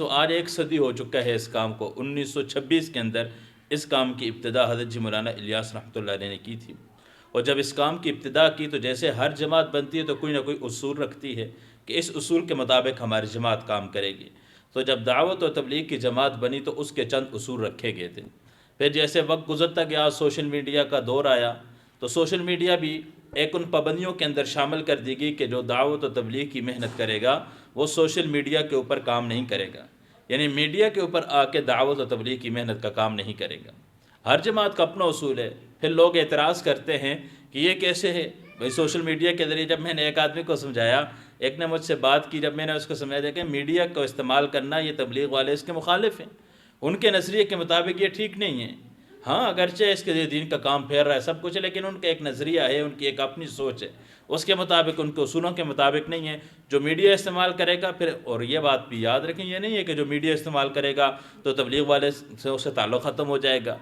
آج ایک صدی ہو چکا ہے اس کام کو۔ 1926 کے اندر اس کام کی ابتدا حضرت جی مولانا الیاس رحمۃ اللہ علیہ نے کی تھی، اور جب اس کام کی ابتدا کی تو جیسے ہر جماعت بنتی ہے تو کوئی نہ کوئی اصول رکھتی ہے کہ اس اصول کے مطابق ہماری جماعت کام کرے گی۔ تو جب دعوت و تبلیغ کی جماعت بنی تو اس کے چند اصول رکھے گئے تھے۔ پھر جیسے وقت گزرتا گیا، سوشل میڈیا کا دور آیا، تو سوشل میڈیا بھی ایک ان پابندیوں کے اندر شامل کر دی گئی کہ جو دعوت و تبلیغ کی محنت کرے گا وہ سوشل میڈیا کے اوپر کام نہیں کرے گا، یعنی میڈیا کے اوپر آ کے دعوت و تبلیغ کی محنت کا کام نہیں کرے گا۔ ہر جماعت کا اپنا اصول ہے۔ پھر لوگ اعتراض کرتے ہیں کہ یہ کیسے ہے بھئی، سوشل میڈیا کے ذریعے جب میں نے ایک آدمی کو سمجھایا، ایک نے مجھ سے بات کی، جب میں نے اس کو سمجھایا کہ میڈیا کو استعمال کرنا، یہ تبلیغ والے اس کے مخالف ہیں، ان کے نظریے کے مطابق یہ ٹھیک نہیں ہے۔ ہاں اگرچہ اس کے لیے دین کا کام پھیر رہا ہے، سب کچھ ہے، لیکن ان کا ایک نظریہ ہے، ان کی ایک اپنی سوچ ہے، اس کے مطابق، ان کے اصولوں کے مطابق نہیں ہے۔ جو میڈیا استعمال کرے گا پھر، اور یہ بات بھی یاد رکھیں، یہ نہیں ہے کہ جو میڈیا استعمال کرے گا تو تبلیغ والے سے اس سے تعلق ختم ہو جائے گا۔